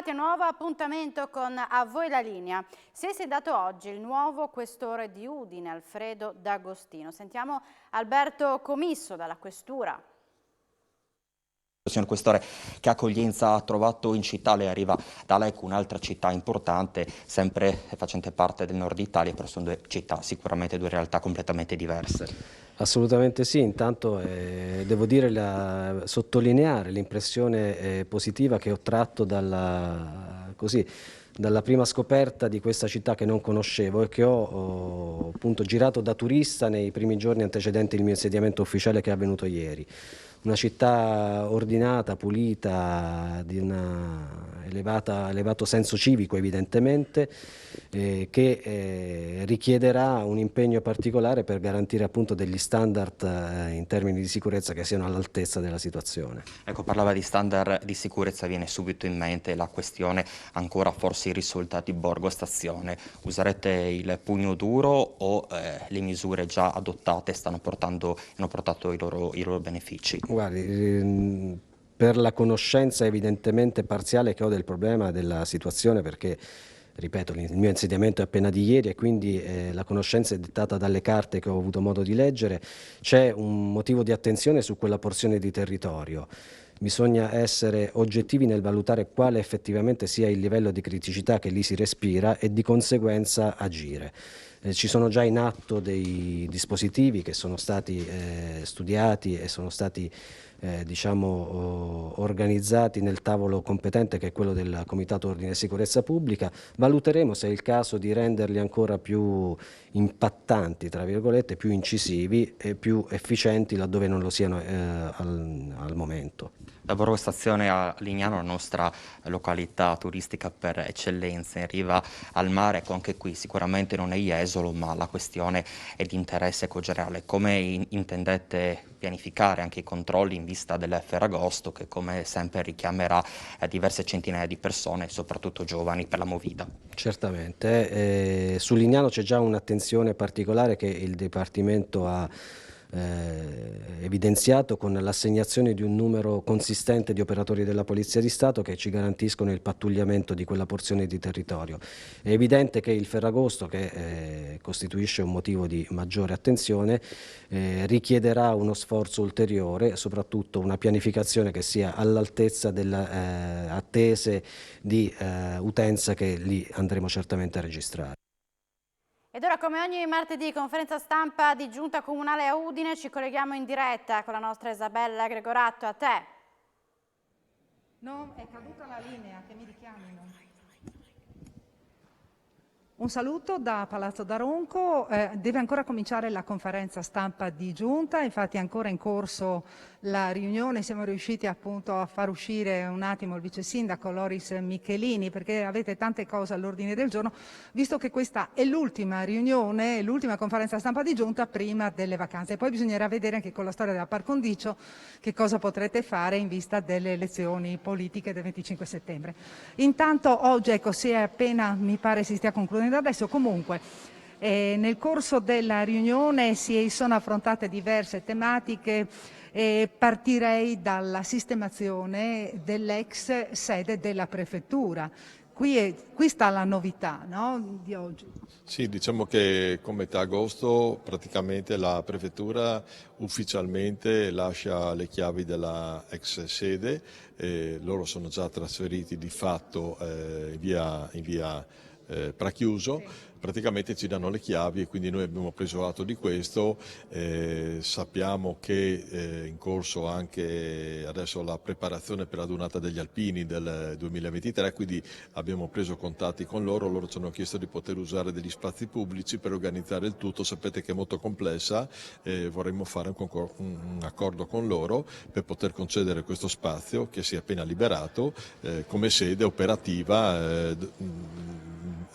arrivati a un nuovo appuntamento con A Voi la Linea. Si è insediato oggi il nuovo questore di Udine, Alfredo D'Agostino. Sentiamo Alberto Comisso dalla questura. Signor Questore, che accoglienza ha trovato in città? Lei arriva da Lecco, un'altra città importante, sempre facente parte del nord Italia, però sono due città, sicuramente due realtà completamente diverse. Assolutamente sì, intanto devo dire, sottolineare l'impressione positiva che ho tratto dalla prima scoperta di questa città che non conoscevo e che ho appunto girato da turista nei primi giorni antecedenti il mio insediamento ufficiale che è avvenuto ieri. Una città ordinata, pulita, di un elevato senso civico evidentemente, che richiederà un impegno particolare per garantire appunto degli standard in termini di sicurezza che siano all'altezza della situazione. Ecco, parlava di standard di sicurezza, viene subito in mente la questione ancora forse irrisolta di Borgo Stazione. Userete il pugno duro o le misure già adottate hanno portato i loro benefici? Guardi, per la conoscenza evidentemente parziale che ho del problema, della situazione, perché ripeto, il mio insediamento è appena di ieri e quindi la conoscenza è dettata dalle carte che ho avuto modo di leggere, c'è un motivo di attenzione su quella porzione di territorio. Bisogna essere oggettivi nel valutare quale effettivamente sia il livello di criticità che lì si respira e di conseguenza agire. Ci sono già in atto dei dispositivi che sono stati studiati e sono stati organizzati nel tavolo competente che è quello del Comitato Ordine e Sicurezza Pubblica. Valuteremo se è il caso di renderli ancora più impattanti, tra virgolette, più incisivi e più efficienti laddove non lo siano al momento. Da Borgo Stazione a Lignano, la nostra località turistica per eccellenza, in riva al mare, ecco anche qui sicuramente non è Jesolo, ma la questione è di interesse generale. Come intendete pianificare anche i controlli in vista del Ferragosto, che come sempre richiamerà diverse centinaia di persone, soprattutto giovani, per la Movida? Certamente, su Lignano c'è già un'attenzione particolare che il Dipartimento ha evidenziato con l'assegnazione di un numero consistente di operatori della Polizia di Stato che ci garantiscono il pattugliamento di quella porzione di territorio. È evidente che il Ferragosto, che costituisce un motivo di maggiore attenzione, richiederà uno sforzo ulteriore, soprattutto una pianificazione che sia all'altezza delle attese di utenza che lì andremo certamente a registrare. Ed ora, come ogni martedì, conferenza stampa di Giunta Comunale a Udine, ci colleghiamo in diretta con la nostra Isabella Gregoratto. A te. No, è caduta la linea, che mi richiamino. Un saluto da Palazzo d'Aronco, deve ancora cominciare la conferenza stampa di Giunta, infatti è ancora in corso la riunione, siamo riusciti appunto a far uscire un attimo il vice sindaco Loris Michelini perché avete tante cose all'ordine del giorno, visto che questa è l'ultima riunione, l'ultima conferenza stampa di Giunta prima delle vacanze. Poi bisognerà vedere anche con la storia della Par Condicio che cosa potrete fare in vista delle elezioni politiche del 25 settembre. Intanto oggi, ecco, si è appena, mi pare si stia concludendo adesso, comunque nel corso della riunione si sono affrontate diverse tematiche e partirei dalla sistemazione dell'ex sede della prefettura. Qui sta la novità, no, di oggi. Sì, diciamo che con metà agosto praticamente la prefettura ufficialmente lascia le chiavi della ex sede, loro sono già trasferiti di fatto in via Prachiuso. Sì. Praticamente ci danno le chiavi e quindi noi abbiamo preso atto di questo, sappiamo che è in corso anche adesso la preparazione per la Dunata degli Alpini del 2023, quindi abbiamo preso contatti con loro ci hanno chiesto di poter usare degli spazi pubblici per organizzare il tutto, sapete che è molto complessa, vorremmo fare un accordo con loro per poter concedere questo spazio che si è appena liberato come sede operativa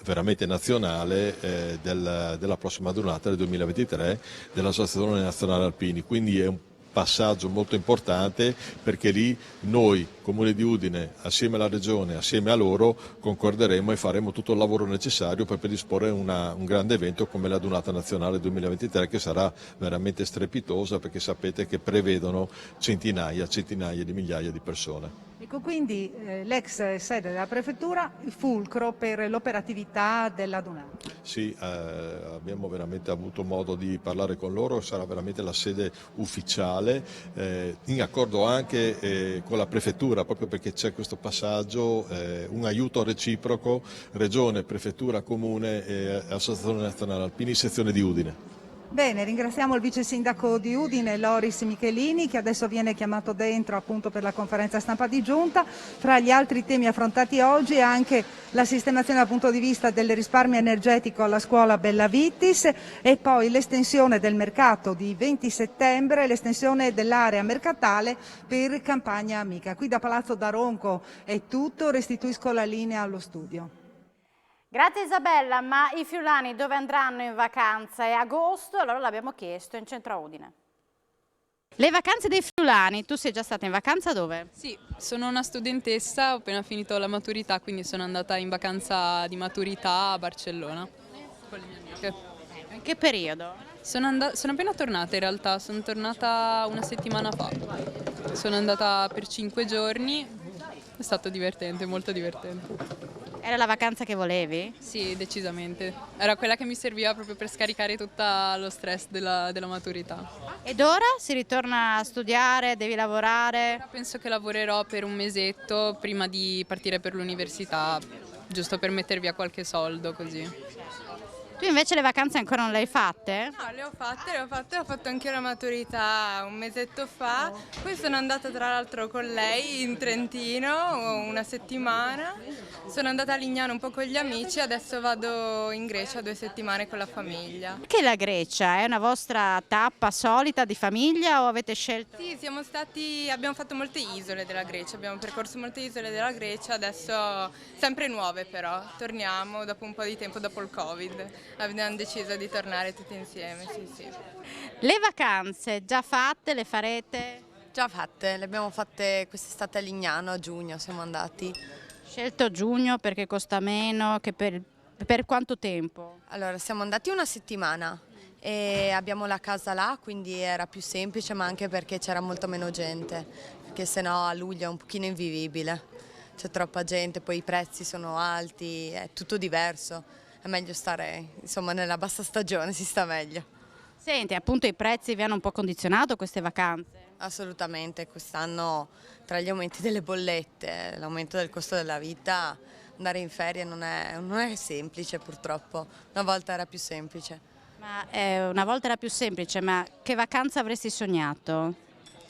veramente nazionale della prossima giornata del 2023 dell'Associazione Nazionale Alpini, quindi è un passaggio molto importante perché lì noi, Comune di Udine, assieme alla Regione, assieme a loro, concorderemo e faremo tutto il lavoro necessario per predisporre un grande evento come la Dunata Nazionale 2023 che sarà veramente strepitosa perché sapete che prevedono centinaia di migliaia di persone. Ecco, quindi l'ex sede della prefettura, il fulcro per l'operatività della Dunana. Sì, abbiamo veramente avuto modo di parlare con loro, sarà veramente la sede ufficiale, in accordo anche con la prefettura, proprio perché c'è questo passaggio, un aiuto reciproco, regione, prefettura, comune e Associazione Nazionale Alpini, sezione di Udine. Bene, ringraziamo il vice sindaco di Udine, Loris Michelini, che adesso viene chiamato dentro appunto per la conferenza stampa di giunta. Fra gli altri temi affrontati oggi anche la sistemazione dal punto di vista del risparmio energetico alla scuola Bellavittis e poi l'estensione del mercato di 20 settembre, l'estensione dell'area mercatale per Campagna Amica. Qui da Palazzo d'Aronco è tutto, restituisco la linea allo studio. Grazie Isabella, ma i friulani dove andranno in vacanza? È agosto, allora l'abbiamo chiesto in centro a Udine. Le vacanze dei friulani, tu sei già stata in vacanza dove? Sì, sono una studentessa, ho appena finito la maturità, quindi sono andata in vacanza di maturità a Barcellona con le mie amiche. In che periodo? Sono appena tornata in realtà, sono tornata una settimana fa. Sono andata per 5 giorni, è stato divertente, molto divertente. Era la vacanza che volevi? Sì, decisamente. Era quella che mi serviva proprio per scaricare tutto lo stress della maturità. Ed ora si ritorna a studiare, devi lavorare? Ora penso che lavorerò per un mesetto prima di partire per l'università, giusto per metter via qualche soldo così. Tu invece le vacanze ancora non le hai fatte? No, le ho fatte, ho fatto anche la maturità un mesetto fa, poi sono andata tra l'altro con lei in Trentino una settimana, sono andata a Lignano un po' con gli amici, adesso vado in Grecia 2 settimane con la famiglia. Perché la Grecia? È una vostra tappa solita di famiglia o avete scelto? Sì, abbiamo fatto molte isole della Grecia, abbiamo percorso molte isole della Grecia, adesso sempre nuove però, torniamo dopo un po' di tempo dopo il Covid. Abbiamo deciso di tornare tutti insieme, sì. Le vacanze già fatte, le farete? Già fatte, le abbiamo fatte quest'estate a Lignano, a giugno siamo andati. Scelto giugno perché costa meno, che per quanto tempo? Allora, siamo andati una settimana e abbiamo la casa là, quindi era più semplice, ma anche perché c'era molto meno gente, perché sennò a luglio è un pochino invivibile. C'è troppa gente, poi i prezzi sono alti, è tutto diverso. È meglio stare, insomma, nella bassa stagione, si sta meglio. Senti, appunto i prezzi vi hanno un po' condizionato queste vacanze? Assolutamente, quest'anno tra gli aumenti delle bollette, l'aumento del costo della vita, andare in ferie non è semplice purtroppo, una volta era più semplice. Una volta era più semplice, ma che vacanza avresti sognato?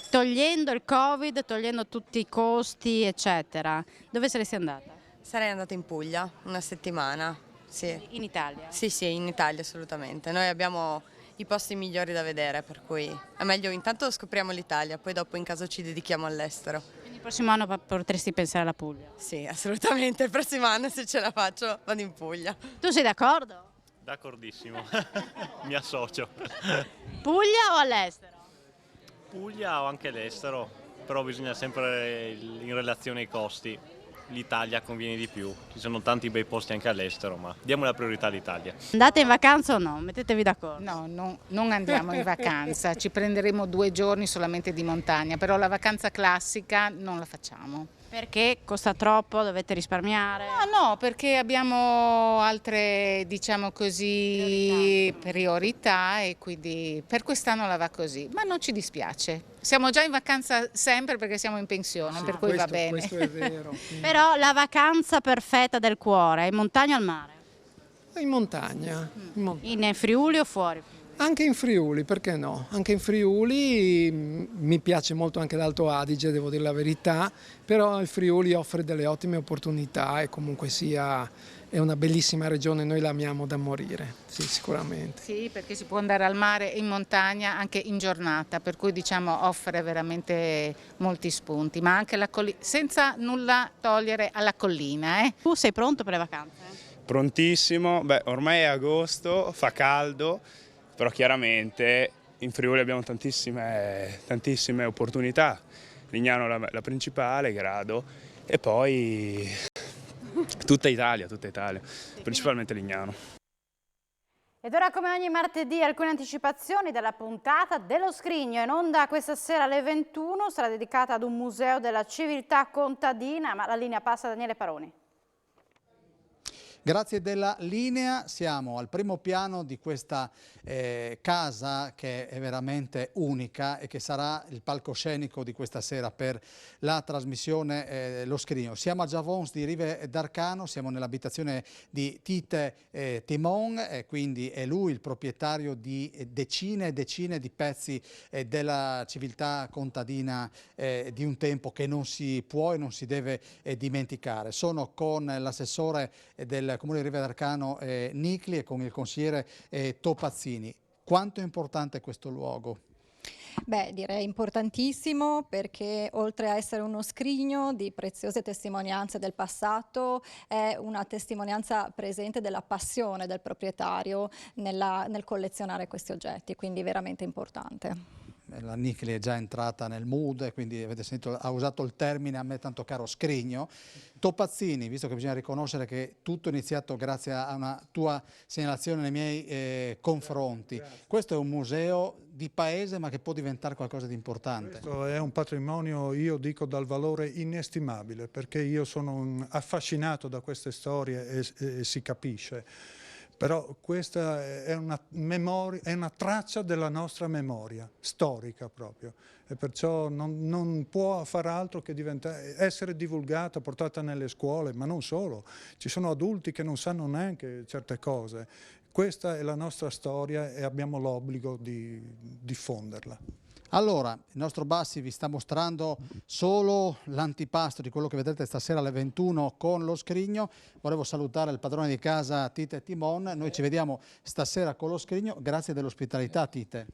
Togliendo il Covid, togliendo tutti i costi, eccetera, dove saresti andata? Sarei andata in Puglia una settimana. Sì. In Italia? Sì, in Italia assolutamente. Noi abbiamo i posti migliori da vedere, per cui è meglio intanto scopriamo l'Italia, poi dopo in caso ci dedichiamo all'estero. Quindi il prossimo anno potresti pensare alla Puglia? Sì, assolutamente, il prossimo anno se ce la faccio vado in Puglia. Tu sei d'accordo? D'accordissimo, mi associo. Puglia o all'estero? Puglia o anche all'estero, però bisogna sempre in relazione ai costi. L'Italia conviene di più, ci sono tanti bei posti anche all'estero, ma diamo la priorità all'Italia. Andate in vacanza o no? Mettetevi d'accordo. No, non andiamo in vacanza, ci prenderemo 2 giorni solamente di montagna, però la vacanza classica non la facciamo. Perché costa troppo, dovete risparmiare? No, perché abbiamo altre, diciamo così, priorità e quindi per quest'anno la va così, ma non ci dispiace. Siamo già in vacanza sempre perché siamo in pensione, per cui va bene. Questo è vero. Però la vacanza perfetta del cuore, è in montagna o al mare? In montagna. In Friuli o fuori? Anche in Friuli, perché no? Anche in Friuli mi piace molto anche l'Alto Adige, devo dire la verità, però il Friuli offre delle ottime opportunità e comunque sia è una bellissima regione, noi la amiamo da morire, sì, sicuramente. Sì, perché si può andare al mare e in montagna anche in giornata, per cui diciamo offre veramente molti spunti, ma anche la collina, senza nulla togliere alla collina. Tu sei pronto per le vacanze? Prontissimo, ormai è agosto, fa caldo, però chiaramente in Friuli abbiamo tantissime opportunità. Lignano la principale, Grado, e poi tutta Italia, principalmente Lignano. Ed ora, come ogni martedì, alcune anticipazioni della puntata dello Scrigno. In onda questa sera alle 21 sarà dedicata ad un museo della civiltà contadina, ma la linea passa a Daniele Paroni. Grazie della linea, siamo al primo piano di questa casa che è veramente unica e che sarà il palcoscenico di questa sera per la trasmissione Lo Scrigno. Siamo a Giavons di Rive d'Arcano, siamo nell'abitazione di Tite Timon, quindi è lui il proprietario di decine e decine di pezzi della civiltà contadina di un tempo che non si può e non si deve dimenticare. Sono con l'assessore del Comune di Rive d'Arcano Nicli e con il consigliere Topazzini. Quanto è importante questo luogo? Beh, direi importantissimo, perché oltre a essere uno scrigno di preziose testimonianze del passato, è una testimonianza presente della passione del proprietario nel collezionare questi oggetti, quindi veramente importante. La Nicli è già entrata nel mood e quindi avete sentito, ha usato il termine a me tanto caro scrigno. Topazzini, visto che bisogna riconoscere che tutto è iniziato grazie a una tua segnalazione nei miei confronti. Questo è un museo di paese ma che può diventare qualcosa di importante. Questo è un patrimonio, io dico, dal valore inestimabile, perché io sono affascinato da queste storie e si capisce. Però questa è una memoria, è una traccia della nostra memoria, storica proprio, e perciò non può far altro che essere divulgata, portata nelle scuole, ma non solo. Ci sono adulti che non sanno neanche certe cose. Questa è la nostra storia e abbiamo l'obbligo di diffonderla. Allora, il nostro Bassi vi sta mostrando solo l'antipasto di quello che vedrete stasera alle 21 con Lo Scrigno. Volevo salutare il padrone di casa Tite Timon. Noi ci vediamo stasera con Lo Scrigno. Grazie dell'ospitalità, Tite.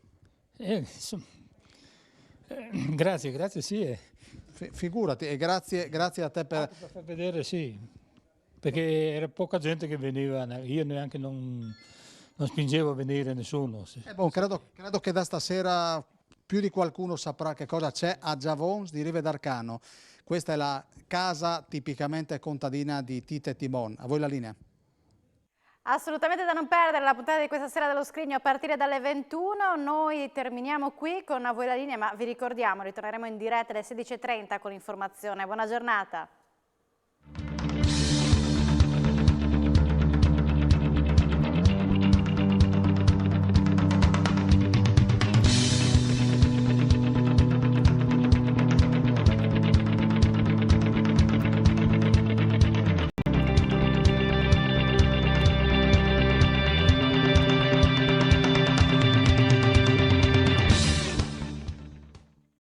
Grazie, sì. Figurati, e grazie a te per far vedere, sì, perché era poca gente che veniva, io neanche non spingevo a venire nessuno. Sì. Credo che da stasera più di qualcuno saprà che cosa c'è a Giavons di Rive d'Arcano. Questa è la casa tipicamente contadina di Tite Timon. A voi la linea. Assolutamente da non perdere la puntata di questa sera dello Scrigno a partire dalle 21. Noi terminiamo qui con A voi la linea, ma vi ricordiamo, ritorneremo in diretta alle 16:30 con l'informazione. Buona giornata.